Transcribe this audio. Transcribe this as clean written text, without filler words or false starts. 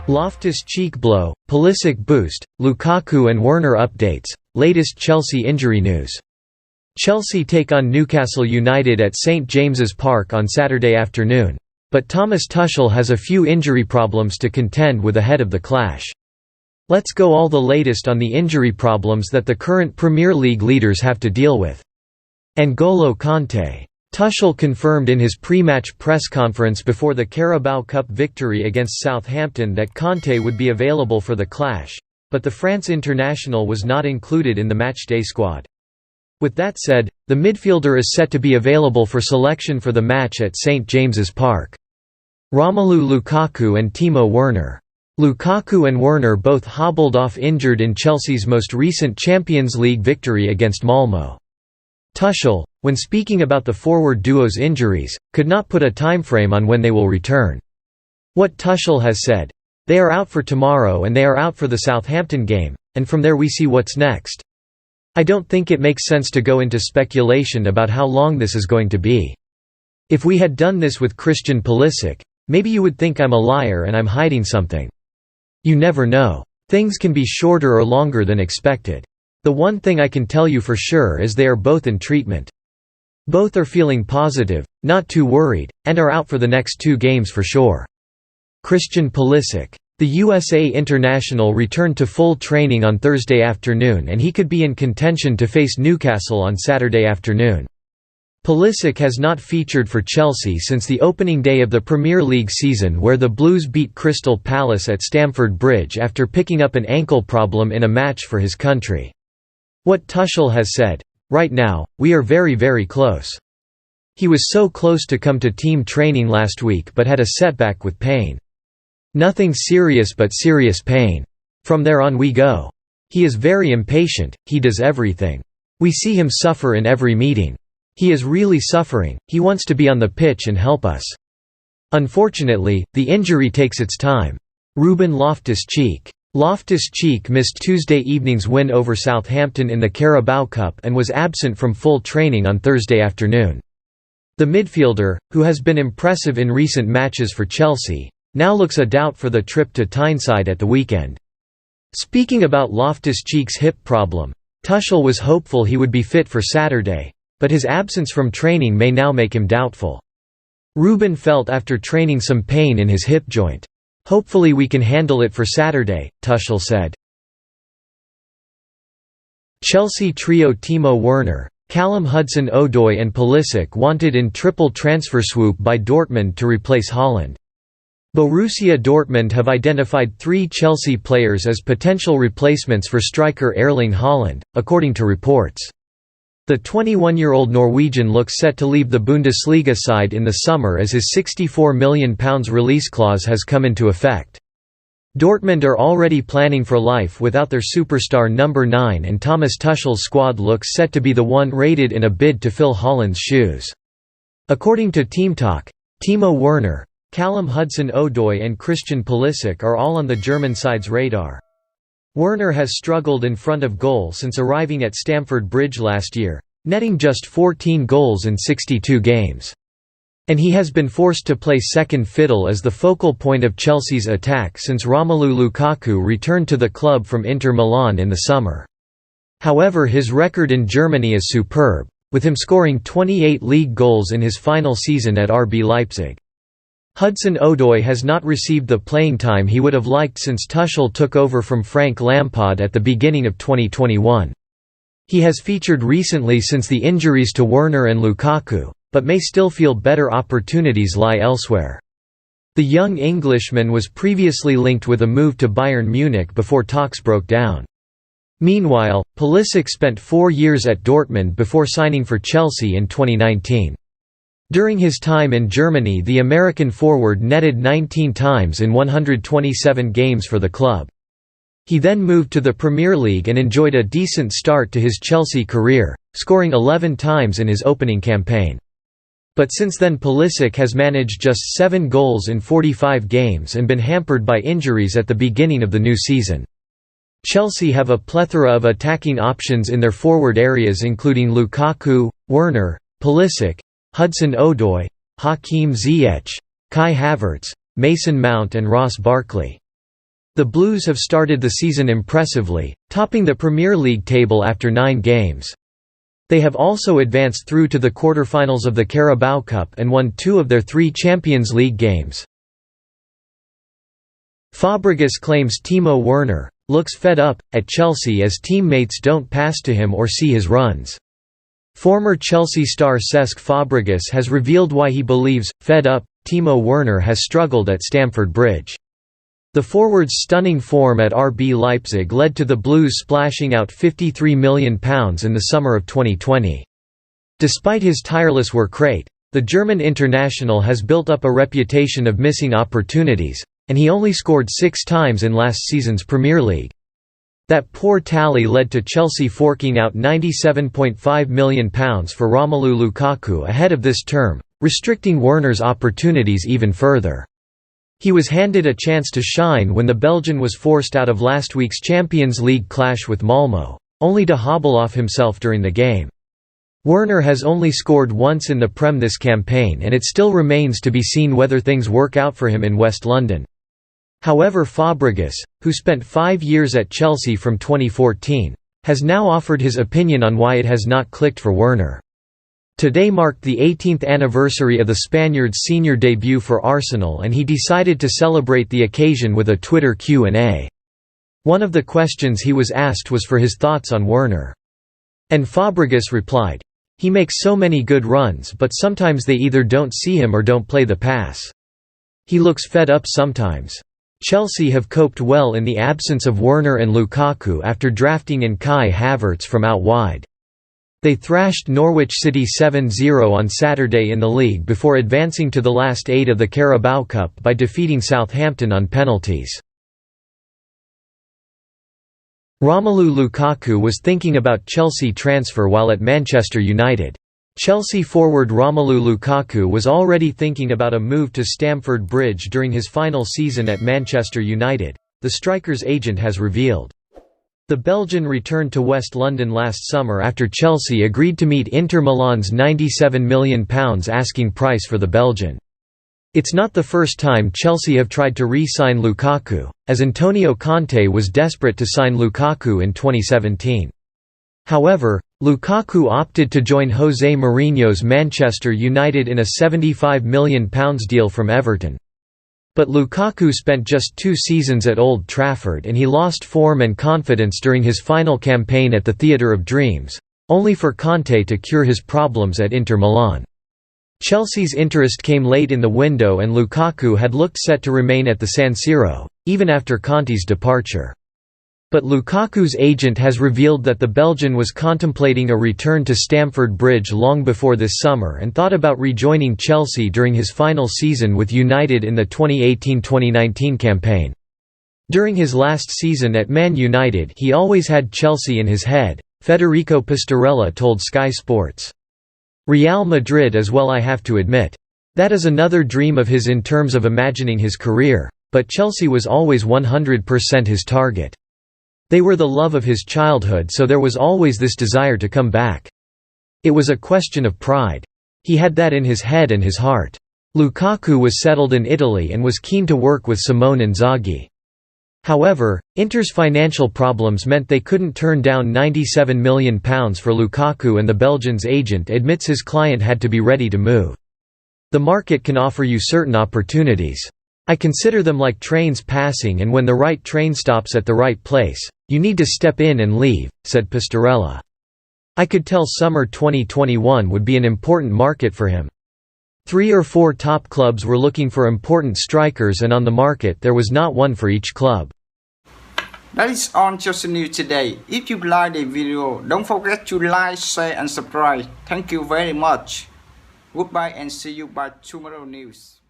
Loftus-Cheek blow, Pulisic boost, Lukaku and Werner updates, latest Chelsea injury news. Chelsea take on Newcastle United at St James's Park on Saturday afternoon, but Thomas Tuchel has a few injury problems to contend with ahead of the clash. Let's go all the latest on the injury problems that the current Premier League leaders have to deal with. N'Golo Kanté. Tuchel confirmed in his pre-match press conference before the Carabao Cup victory against Southampton that Kanté would be available for the clash, but the France international was not included in the matchday squad. With that said, the midfielder is set to be available for selection for the match at St James's Park. Romelu Lukaku and Timo Werner. Lukaku and Werner both hobbled off injured in Chelsea's most recent Champions League victory against Malmö. Tuchel, when speaking about the forward duo's injuries, could not put a timeframe on when they will return. What Tuchel has said, "They are out for tomorrow and they are out for the Southampton game, and from there we see what's next." I don't think it makes sense to go into speculation about how long this is going to be. If we had done this with Christian Pulisic, maybe you would think I'm a liar and I'm hiding something. You never know. Things can be shorter or longer than expected. The one thing I can tell you for sure is they are both in treatment. Both are feeling positive, not too worried, and are out for the next 2 games for sure. Christian Pulisic. The USA international returned to full training on Thursday afternoon and he could be in contention to face Newcastle on Saturday afternoon. Pulisic has not featured for Chelsea since the opening day of the Premier League season where the Blues beat Crystal Palace at Stamford Bridge after picking up an ankle problem in a match for his country. What Tuchel has said, "Right now, we are very, very close. He was so close to come to team training last week but had a setback with pain. Nothing serious but serious pain. From there on we go. He is very impatient, he does everything. We see him suffer in every meeting. He is really suffering, he wants to be on the pitch and help us. Unfortunately, the injury takes its time." Ruben Loftus-Cheek. Loftus-Cheek missed Tuesday evening's win over Southampton in the Carabao Cup and was absent from full training on Thursday afternoon. The midfielder, who has been impressive in recent matches for Chelsea, now looks a doubt for the trip to Tyneside at the weekend. Speaking about Loftus-Cheek's hip problem, Tuchel was hopeful he would be fit for Saturday, but his absence from training may now make him doubtful. Ruben felt after training some pain in his hip joint. "Hopefully we can handle it for Saturday," Tuchel said. Chelsea trio Timo Werner, Callum Hudson-Odoi and Pulisic wanted in triple transfer swoop by Dortmund to replace Haaland. Borussia Dortmund have identified 3 Chelsea players as potential replacements for striker Erling Haaland, according to reports. The 21-year-old Norwegian looks set to leave the Bundesliga side in the summer as his £64 million release clause has come into effect. Dortmund are already planning for life without their superstar number 9 and Thomas Tuchel's squad looks set to be the one rated in a bid to fill Haaland's shoes. According to Team Talk, Timo Werner, Callum Hudson-Odoi and Christian Pulisic are all on the German side's radar. Werner has struggled in front of goal since arriving at Stamford Bridge last year, netting just 14 goals in 62 games. And he has been forced to play second fiddle as the focal point of Chelsea's attack since Romelu Lukaku returned to the club from Inter Milan in the summer. However, his record in Germany is superb, with him scoring 28 league goals in his final season at RB Leipzig. Hudson-Odoi has not received the playing time he would have liked since Tuchel took over from Frank Lampard at the beginning of 2021. He has featured recently since the injuries to Werner and Lukaku, but may still feel better opportunities lie elsewhere. The young Englishman was previously linked with a move to Bayern Munich before talks broke down. Meanwhile, Pulisic spent 4 years at Dortmund before signing for Chelsea in 2019. During his time in Germany, the American forward netted 19 times in 127 games for the club. He then moved to the Premier League and enjoyed a decent start to his Chelsea career, scoring 11 times in his opening campaign. But since then Pulisic has managed just 7 goals in 45 games and been hampered by injuries at the beginning of the new season. Chelsea have a plethora of attacking options in their forward areas including Lukaku, Werner, Pulisic, Hudson-Odoi, Hakim Ziyech, Kai Havertz, Mason Mount and Ross Barkley. The Blues have started the season impressively, topping the Premier League table after 9 games. They have also advanced through to the quarter-finals of the Carabao Cup and won 2 of their 3 Champions League games. Fabregas claims Timo Werner looks fed up at Chelsea as teammates don't pass to him or see his runs. Former Chelsea star Cesc Fabregas has revealed why he believes, fed up, Timo Werner has struggled at Stamford Bridge. The forward's stunning form at RB Leipzig led to the Blues splashing out £53 million in the summer of 2020. Despite his tireless work rate, the German international has built up a reputation of missing opportunities, and he only scored 6 times in last season's Premier League. That poor tally led to Chelsea forking out £97.5 million for Romelu Lukaku ahead of this term, restricting Werner's opportunities even further. He was handed a chance to shine when the Belgian was forced out of last week's Champions League clash with Malmö, only to hobble off himself during the game. Werner has only scored once in the Prem this campaign, and it still remains to be seen whether things work out for him in West London. However, Fabregas, who spent 5 years at Chelsea from 2014, has now offered his opinion on why it has not clicked for Werner. Today marked the 18th anniversary of the Spaniard's senior debut for Arsenal, and he decided to celebrate the occasion with a Twitter Q&A. One of the questions he was asked was for his thoughts on Werner. And Fabregas replied, "He makes so many good runs, but sometimes they either don't see him or don't play the pass. He looks fed up sometimes." Chelsea have coped well in the absence of Werner and Lukaku after drafting in Kai Havertz from out wide. They thrashed Norwich City 7-0 on Saturday in the league before advancing to the last 8 of the Carabao Cup by defeating Southampton on penalties. Romelu Lukaku was thinking about Chelsea transfer while at Manchester United. Chelsea forward Romelu Lukaku was already thinking about a move to Stamford Bridge during his final season at Manchester United, the striker's agent has revealed. The Belgian returned to West London last summer after Chelsea agreed to meet Inter Milan's £97 million asking price for the Belgian. It's not the first time Chelsea have tried to re-sign Lukaku, as Antonio Conte was desperate to sign Lukaku in 2017. However, Lukaku opted to join José Mourinho's Manchester United in a £75 million deal from Everton. But Lukaku spent just 2 seasons at Old Trafford and he lost form and confidence during his final campaign at the Theatre of Dreams, only for Conte to cure his problems at Inter Milan. Chelsea's interest came late in the window and Lukaku had looked set to remain at the San Siro, even after Conte's departure. But Lukaku's agent has revealed that the Belgian was contemplating a return to Stamford Bridge long before this summer and thought about rejoining Chelsea during his final season with United in the 2018-2019 campaign. During his last season at Man United he always had Chelsea in his head, Federico Pistarella told Sky Sports. Real Madrid as well, I have to admit. That is another dream of his in terms of imagining his career, but Chelsea was always 100% his target. They were the love of his childhood, so there was always this desire to come back. It was a question of pride. He had that in his head and his heart. Lukaku was settled in Italy and was keen to work with Simone Inzaghi. However, Inter's financial problems meant they couldn't turn down £97 million for Lukaku, and the Belgian's agent admits his client had to be ready to move. The market can offer you certain opportunities. I consider them like trains passing, and when the right train stops at the right place, you need to step in and leave, said Pistarella. I could tell summer 2021 would be an important market for him. 3 or 4 top clubs were looking for important strikers, and on the market there was not one for each club. That is on Chelsea News today. If you like the video, don't forget to like, share and subscribe. Thank you very much. Goodbye and see you by tomorrow news.